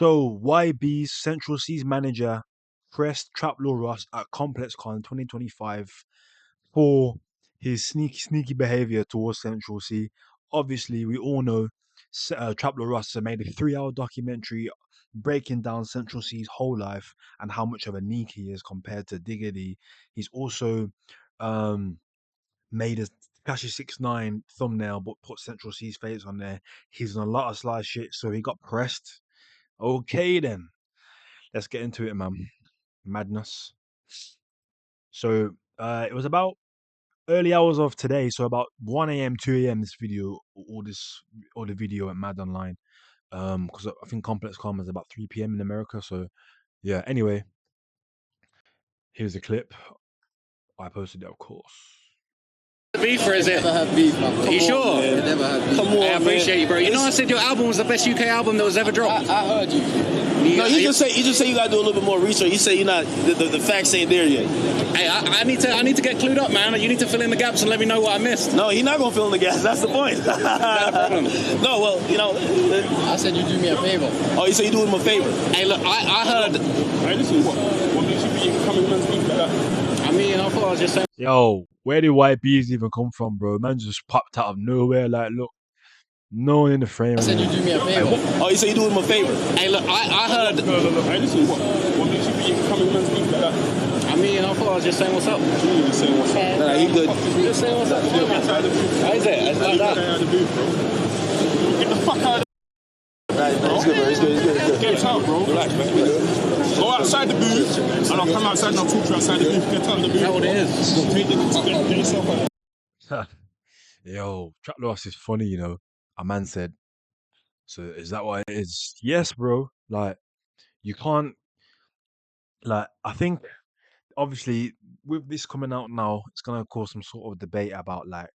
So YB's Central C's manager pressed TrapLoreRoss at ComplexCon 2025 for his sneaky behavior towards Central C. Obviously, we all know TrapLoreRoss made a 3-hour documentary breaking down Central C's whole life and how much of a neek he is compared to Diggity. He's also um, made a Kashi 69 thumbnail but put Central C's face on there. He's on a lot of sly shit, so he got pressed. Okay then, let's get into it, man. Madness. So it was about early hours of today, so about 1 a.m., 2 a.m. This video, all the video went mad online. Because I think ComplexCon is about 3 p.m. in America. So yeah. Anyway, here's a clip. I posted it, of course. Beef, or is it? Never had beef, man. Are you sure? Man. Never had beef. Come on, I appreciate you, bro. You know I said your album was the best UK album that was ever dropped. I heard you. No, you just say you gotta do a little bit more research. You say you're not the facts ain't there yet. Hey, I need to get clued up, man. You need to fill in the gaps and let me know what I missed. No, he's not gonna fill in the gaps. That's the point. Not a problem. No, well, you know. I said you do me a favor. Oh, you say you do him a favor. Hey, look, I heard. Hey, listen, what makes you think you can come in and speak like that? I mean, I thought I was just saying. Yo, where did YBs even come from, bro? Man just popped out of nowhere. Like, look, no one in the frame. I said you do me a favor. Oh, you say you do him a favor. Hey, look, I heard. No. Hey, listen, what makes you think you can come in and speak like that? I mean, I thought I was just saying what's up. You just saying what's up. Nah, he good. Just saying what's up. Get outside the booth. How is it? It's like that. Stay out of the booth, bro. Get the fuck out of Right, it's good, bro. It's good. Get out, bro. Relax, man. Go outside the booth, and I'll come outside and I'll talk to you outside the booth. Get out of the booth. Is that what it is? Get yourself out. Yo, TrapLoreRoss is funny, you know. A man said, so is that what it is? Yes, bro. Like, you can't, like, I think, obviously, with this coming out now, it's going to cause some sort of debate about, like,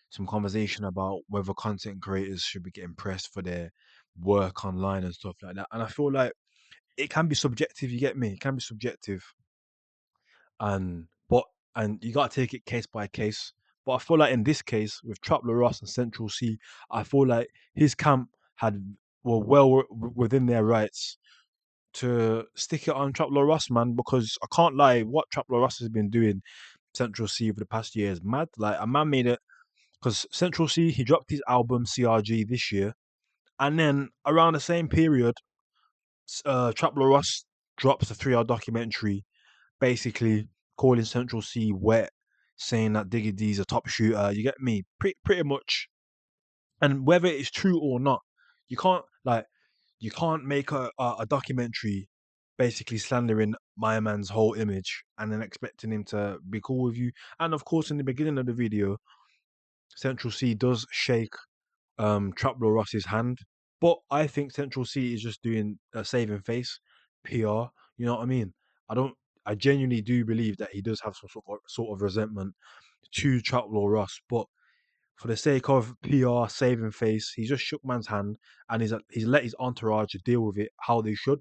some conversation about whether content creators should be getting pressed for their work online and stuff like that. And I feel like it can be subjective, you get me? It can be subjective. And you gotta take it case by case. But I feel like in this case, with TrapLoreRoss and Central C, I feel like his camp were within their rights to stick it on TrapLoreRoss, man. Because I can't lie, what TrapLoreRoss has been doing Central C for the past year is mad. Like, a man made it because Central C, he dropped his album CRG this year, and then around the same period, TrapLoreRoss drops a 3-hour documentary basically calling Central C wet, saying that Diggy D's a top shooter. You get me? Pretty much. And whether it's true or not, you can't make a documentary basically slandering my man's whole image and then expecting him to be cool with you. And of course, in the beginning of the video, Central C does shake TrapLoreRoss's hand, but I think Central C is just doing a saving face PR. You know what I mean? I genuinely do believe that he does have some sort of resentment to TrapLoreRoss, but for the sake of PR saving face, he's just shook man's hand and he's let his entourage deal with it how they should.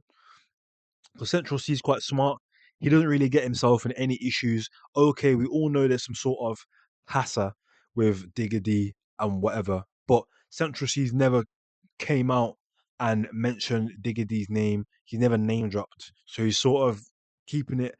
Because Central C is quite smart. He doesn't really get himself in any issues. Okay, we all know there's some sort of hassle with Diggity and whatever, but Central C's never came out and mentioned Diggity's name. He's never name dropped. So he's sort of keeping it,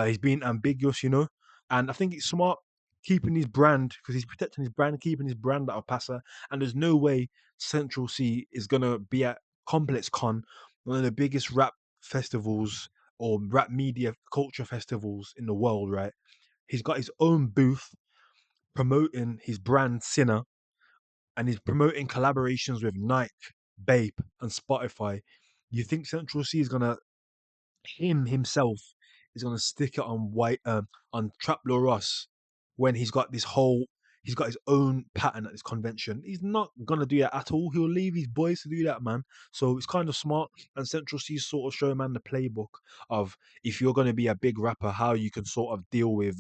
he's being ambiguous, you know? And I think it's smart keeping his brand, because he's protecting his brand, keeping his brand out of Passa. And there's no way Central C is going to be at ComplexCon, one of the biggest rap festivals or rap media culture festivals in the world, right? He's got his own booth promoting his brand Sinner, and he's promoting collaborations with Nike, Bape, and Spotify. You think Central C is gonna himself is gonna stick it on on TrapLoreRoss when he's got his own pattern at this convention? He's not gonna do that at all. He'll leave his boys to do that, man. So it's kind of smart. And Central C sort of showing man the playbook of, if you're gonna be a big rapper, how you can sort of deal with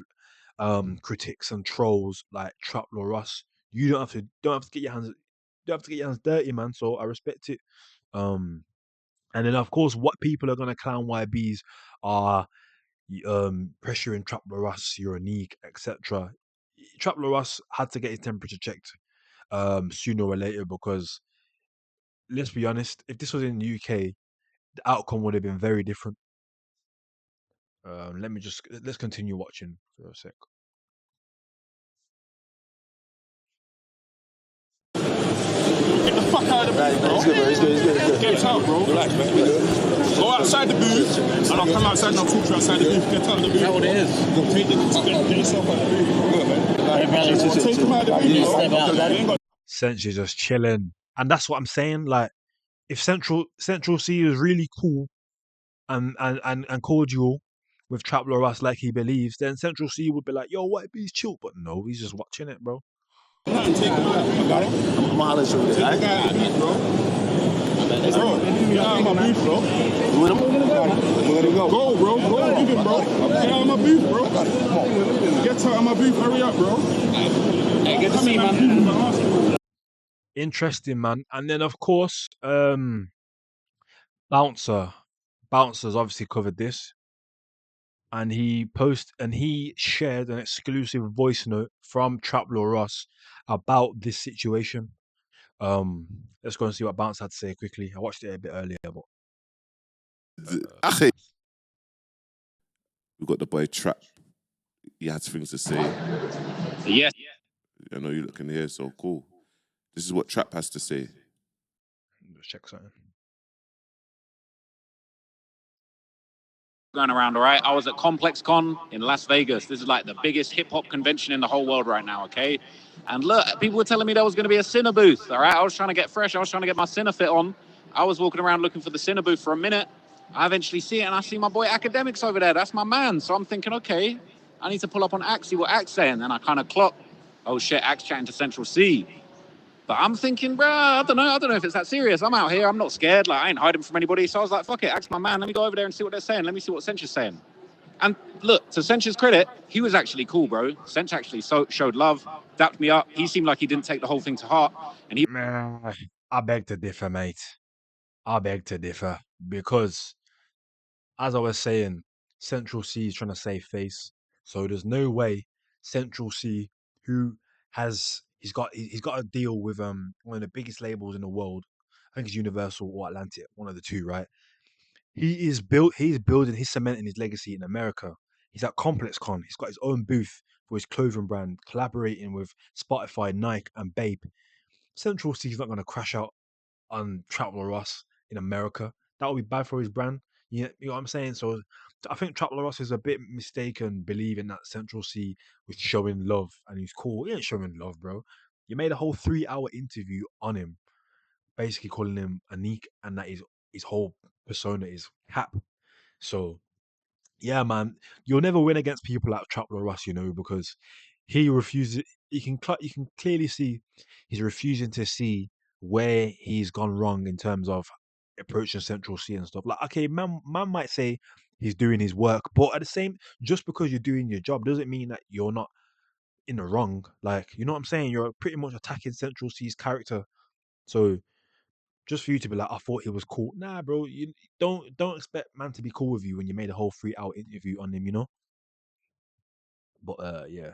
critics and trolls like TrapLoreRoss. You don't have to get your hands dirty, man. So I respect it. And then of course, what people are gonna clown YBs are pressuring TrapLoreRoss, you're unique, etc. TrapLoreRoss had to get his temperature checked sooner or later, because let's be honest. If this was in the UK, the outcome would have been very different. Let's continue watching for a sec. Get the fuck out of the booth, bro. It's good, bro. It's good. It's good. It's good. Get out, bro. Relax, man. We good. Go outside the booth, and I'll come outside and I'll talk to you outside the booth. Get out of the booth. Is that what it is? Get yourself out of the booth. Good, man. Take him out of the booth, You bro. step out, You ain't got Sench is just chilling, and that's what I'm saying. Like, if Central C is really cool and cordial with TrapLoreRoss like he believes, then Central C would be like, "Yo, what if he's chill?" But no, he's just watching it, bro. nothing. Take him out of the booth, bro. I'm gonna holler at you. Take the Alright? guy out of the booth, bro. Bro, get out of my booth, bro. You with him? We're gonna go. Go, bro. Go with him, bro. Get out of my booth, bro. Get out of my booth. Hurry up, bro. Hey, good to see you, man. Interesting, man. And then of course, Bouncer's obviously covered this, and he shared an exclusive voice note from TrapLoreRoss about this situation. Let's go and see what Bounce had to say quickly. I watched it a bit earlier, but We've got the boy Trap. He had things to say. Yes. I know you can hear, so cool. This is what Trap has to say. let's check something. Going around, all right? I was at COMPLEXCON in Las Vegas. This is like the biggest hip hop convention in the whole world right now, okay? And look, people were telling me there was going to be a Cinna booth, all right? I was trying to get fresh. I was trying to get my Cinna fit on. I was walking around looking for the Cinna booth for a minute. I eventually see it, and I see my boy Academics over there. That's my man. So I'm thinking, okay, I need to pull up on Axe, see what Axe saying. And I kind of clock, oh shit, Axe chatting to Central C. But I'm thinking, bro, I don't know if it's that serious. I'm out here, I'm not scared, like I ain't hiding from anybody. So I was like, fuck it, ask my man, let me go over there and see what they're saying. Let me see what Sench is saying. And look, to Sench's credit, he was actually cool, bro. Sench actually showed love, dapped me up. He seemed like he didn't take the whole thing to heart. And he I beg to differ, mate. I beg to differ because, as I was saying, Central C is trying to save face. So there's no way Central C, who he's got a deal with one of the biggest labels in the world. I think it's Universal or Atlantic, one of the two, right? He's building, he's cementing his legacy in America. He's at ComplexCon. He's got his own booth for his clothing brand, collaborating with Spotify, Nike, and Bape. Central C is not going to crash out on TrapLoreRoss in America. That would be bad for his brand. You know what I'm saying? So I think TrapLoreRoss is a bit mistaken believing that Central C was showing love and he's cool. He ain't showing love, bro. You made a whole 3-hour interview on him, basically calling him Anik, and that his whole persona is cap. So yeah, man, you'll never win against people like TrapLoreRoss, because he refuses. You can clearly see he's refusing to see where he's gone wrong in terms of approaching Central C and stuff. Like, okay, man might say he's doing his work, but at the same, just because you're doing your job doesn't mean that you're not in the wrong. Like, you know what I'm saying? You're pretty much attacking Central C's character. So just for you to be like, I thought he was cool. Nah, bro, you don't expect man to be cool with you when you made a whole 3-hour interview on him. But yeah.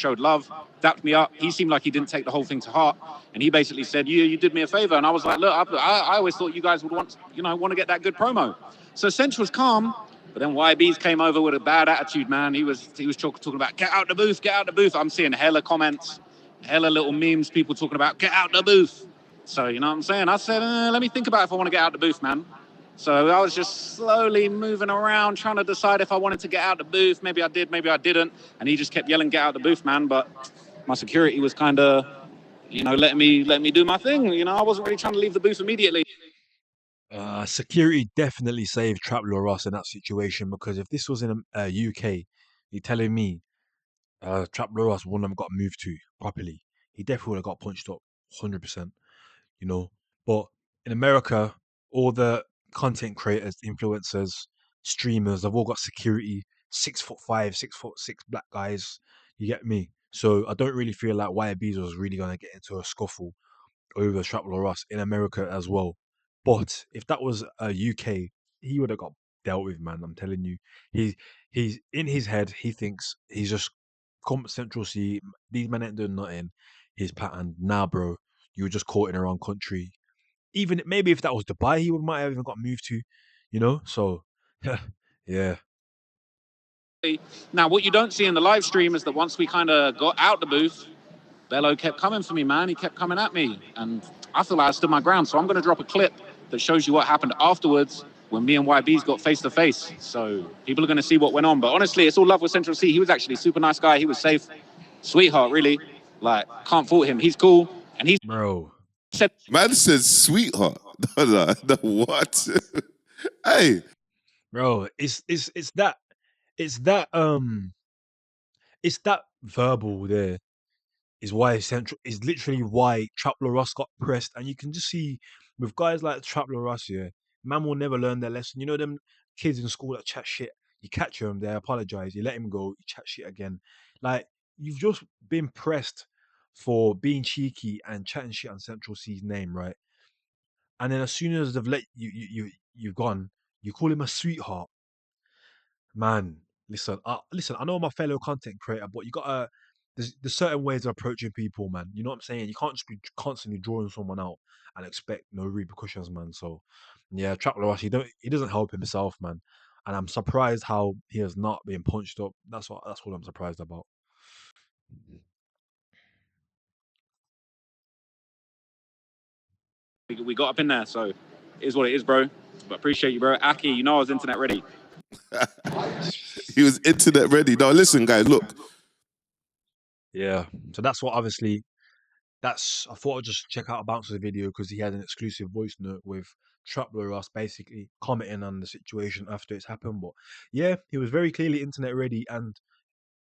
showed love, dapped me up. He seemed like he didn't take the whole thing to heart. And he basically said, you did me a favor. And I was like, look, I always thought you guys would want to get that good promo. So Central's calm, but then YB's came over with a bad attitude, man. He was talking about, get out the booth. I'm seeing hella comments, hella little memes, people talking about, get out the booth. So, you know what I'm saying? I said, let me think about it if I want to get out the booth, man. So I was just slowly moving around, trying to decide if I wanted to get out the booth. Maybe I did, maybe I didn't. And he just kept yelling, get out the booth, man. But my security was kind of, letting me do my thing. I wasn't really trying to leave the booth immediately. Security definitely saved TrapLoreRoss in that situation, because if this was in UK, you're telling me TrapLoreRoss wouldn't have got moved to properly. He definitely would have got punched up, 100%. But in America, all the content creators, influencers, streamers, they've all got security, 6'5", 6'6" black guys. You get me? So I don't really feel like YBs was really gonna get into a scuffle over TrapLoreRoss in America as well. But if that was a UK, he would have got dealt with, man. I'm telling you. He's in his head, he thinks he's just come Central C, these men ain't doing nothing. his pattern. Nah, bro, you were just caught in the wrong country. Even maybe if that was Dubai, he might have even got moved to, you know. So, yeah, Now, what you don't see in the live stream is that once we kind of got out the booth, Bello kept coming for me, man. He kept coming at me, and I feel like I stood my ground. So I'm going to drop a clip that shows you what happened afterwards when me and YB's got face to face. So people are going to see what went on. But honestly, it's all love with Central C. He was actually a super nice guy. He was safe, sweetheart, really. Like, can't fault him. He's cool, and he bro, said Man says sweetheart. No, what? Hey, bro, it's that it's that verbal there is why Central is literally why TrapLoreRoss got pressed, and you can just see with guys like TrapLoreRoss, yeah, man will never learn their lesson. You know them kids in school that chat shit. You catch them, they apologize, you let him go, you chat shit again. Like you've just been pressed for being cheeky and chatting shit on Central C's name, right? And then as soon as they've let you've gone, you call him a sweetheart. Man, listen. I know I'm a fellow content creator, but you gotta. There's certain ways of approaching people, man. You know what I'm saying? You can't just be constantly drawing someone out and expect no repercussions, man. So, yeah, Trap Ross, he doesn't help himself, man. And I'm surprised how he has not been punched up. That's what I'm surprised about. we got up in there. So it is what it is, bro. But appreciate you, bro. Aki, you know I was internet ready. he was internet ready. Now listen, guys, look. Yeah. So that's what obviously that's I thought I'd just check out Bouncer's video because he had an exclusive voice note with TrapLoreRoss basically commenting on the situation after it's happened. But yeah, he was very clearly internet ready and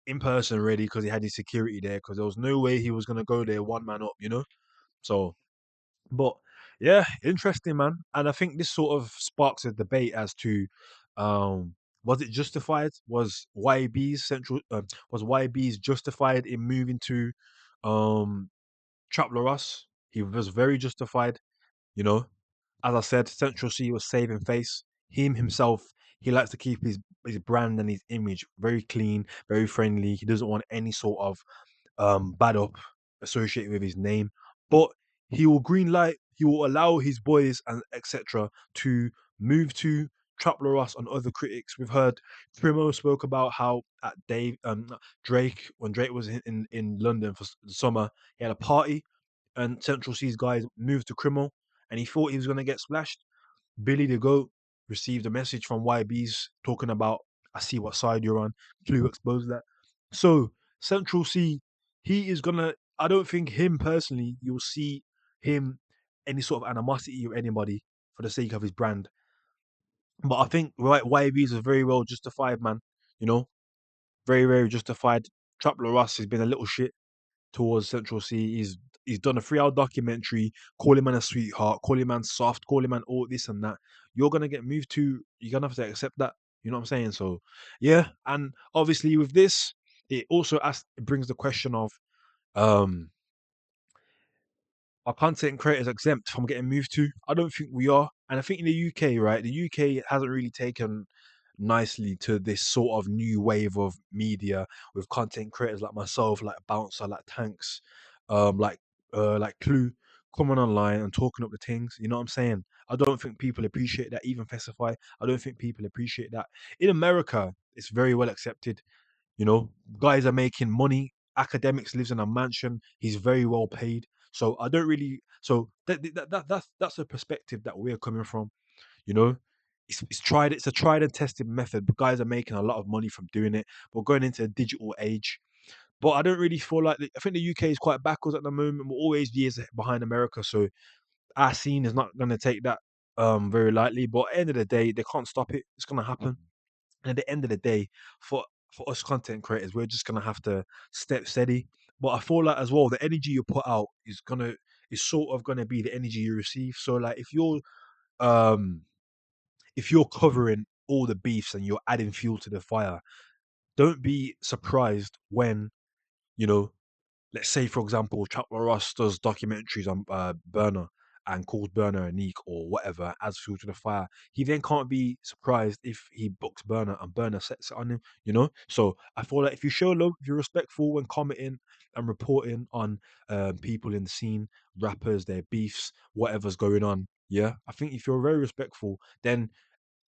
in person ready because he had his security there because there was no way he was gonna go there one man up, you know? So but yeah, interesting man. And I think this sort of sparks a debate as to was it justified? Was YB's justified in moving to um TrapLoreRoss? He was very justified, you know. As I said, Central C was saving face. Him himself, he likes to keep his brand and his image very clean, very friendly. He doesn't want any sort of bad up associated with his name. But he will green light, he will allow his boys and etc. to move to TrapLoreRoss and other critics. We've heard Primo spoke about how at Drake, when Drake was in London for the summer, he had a party and Central C's guys moved to Crimo and he thought he was gonna get splashed. Billy the Goat received a message from YB's talking about I see what side you're on. Clue exposed that. So Central C, he is gonna I don't think him personally, you'll see him any sort of animosity with anybody for the sake of his brand. But I think YB's is very well justified, man. You know, very, very justified. TrapLoreRoss has been a little shit towards Central C. He's done a 3 hour documentary, call him man a sweetheart, call him man soft, call him man all this and that. You're gonna get moved to. You're gonna have to accept that. You know what I'm saying? So yeah, and obviously with this, it brings the question of um are content creators exempt from getting moved to? I don't think we are. And I think in the UK, right, the UK hasn't really taken nicely to this sort of new wave of media with content creators like myself, like Bouncer, like Tanks, like Clue coming online and talking up the things. You know what I'm saying? I don't think people appreciate that. Even Festify, I don't think people appreciate that. In America, it's very well accepted. You know, guys are making money. Academics lives in a mansion. He's very well paid. So I don't really. So that's a perspective that we're coming from. You know, it's tried. It's a tried and tested method. But guys are making a lot of money from doing it. We're going into a digital age. But I don't really feel like I think the UK is quite backwards at the moment. We're always years behind America. So our scene is not going to take that very lightly. But at the end of the day, they can't stop it. It's going to happen. And at the end of the day, for us content creators, we're just gonna have to step steady. But I feel like as well, the energy you put out is sort of gonna be the energy you receive. So like um if you're covering all the beefs and you're adding fuel to the fire, don't be surprised when, you know, let's say for example, Chuck Ross does documentaries on Burner and calls Burner a neek or whatever, adds fuel to the fire, he then can't be surprised if he books Burner and Burner sets it on him, you know? So I feel like if you show love, if you're respectful when commenting and reporting on people in the scene, rappers, their beefs, whatever's going on, yeah, I think if you're very respectful, then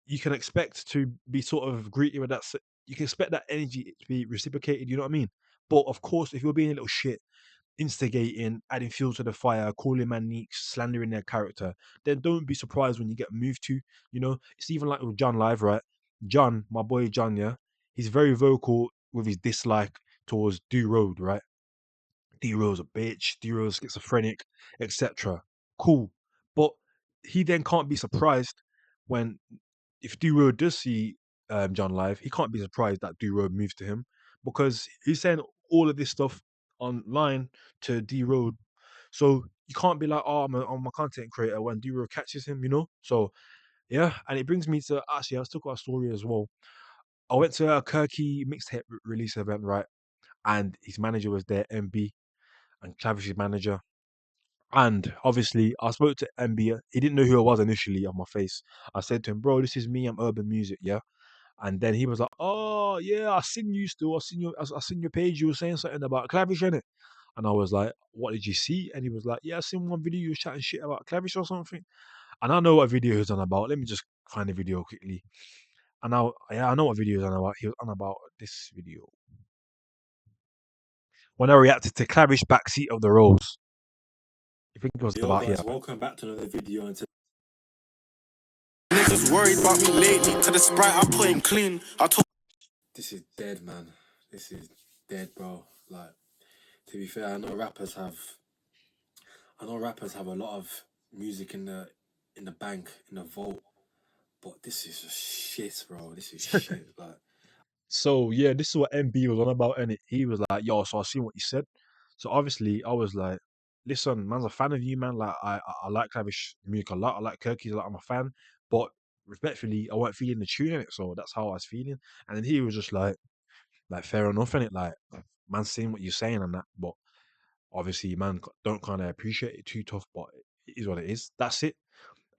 you can expect to be sort of greeted with that. You can expect that energy to be reciprocated. You know what I mean? But of course, if you're being a little shit, instigating, adding fuel to the fire, calling man neeks, slandering their character, then don't be surprised when you get moved to. You know, it's even like with John Live, right? John, my boy John, yeah, he's very vocal with his dislike towards Do Road, right? D Rose a bitch, D Rose schizophrenic, etc. Cool. But he then can't be surprised when if D Rose does see John live, he can't be surprised that D Rose moves to him because he's saying all of this stuff online to D Rose. So you can't be like, oh, I'm a content creator when D Rose catches him, you know? So yeah, and it brings me to actually, I still got a story as well. I went to a Kirky mixtape release event, right? And his manager was there, MB, and Clavish's manager. And obviously, I spoke to MB. He didn't know who I was initially on my face. I said to him, "Bro, this is me. I'm Urban Music, yeah." And then he was like, "Oh yeah, I seen you still. I seen your page. You were saying something about Clavish, innit?" And I was like, "What did you see?" And he was like, "Yeah, I seen one video you were chatting shit about Clavish or something." And I know what video he's on about. Let me just find the video quickly. And I know what video he's on about. He was on about this video when I reacted to Clavish backseat of the Rose. I think it was Yo about here. guys, welcome back to another video and Niggas worried about me lately. To the Sprite, I put him clean. this is dead, man. This is dead, bro. Like, to be fair, I know rappers have a lot of music in the bank, in the vault, but this is just shit, bro. This is shit. Like, So yeah, this is what MB was on about, and he was like, "Yo, so I seen what you said." So obviously, I was like, "Listen, man's a fan of you, man. Like, I like Clavish music a lot. I like Kirky's a lot. I'm a fan, but respectfully, I wasn't feeling the tune in it. So that's how I was feeling." And then he was just like fair enough in it. Like, man, seeing what you're saying and that, but obviously, man, don't kind of appreciate it too tough. But it is what it is. That's it.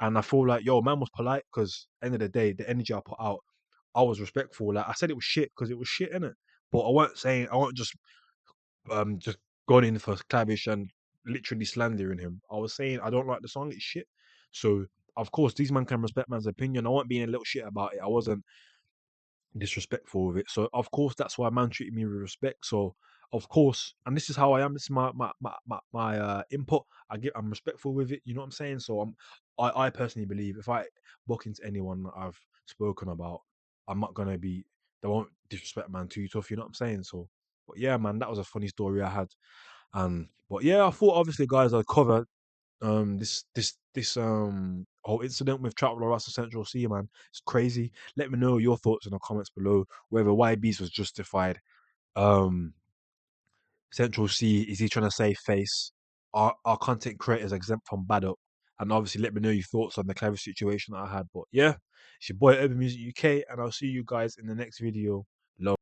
And I feel like, yo, man was polite because end of the day, the energy I put out, I was respectful. Like I said, it was shit because it was shit in it. But I wasn't saying I wasn't just going in for Clavish and literally slandering him. I was saying I don't like the song. It's shit. So of course, these man can respect man's opinion. I wasn't being a little shit about it. I wasn't disrespectful with it. So of course that's why man treated me with respect. So of course, and this is how I am. This is my input. I'm respectful with it. You know what I'm saying? So I personally believe if I book into anyone that I've spoken about, I'm not gonna be they won't disrespect man too tough. You know what I'm saying? So, but yeah, man, that was a funny story I had. And but yeah, I thought obviously guys I'd cover this whole incident with TrapLoreRoss and Central C, man. It's crazy. Let me know your thoughts in the comments below. Whether YB's was justified. Um, Central C, is he trying to save face? Are content creators exempt from bad up? And obviously, let me know your thoughts on the clever situation that I had. But yeah, it's your boy Urban Music UK, and I'll see you guys in the next video. Love.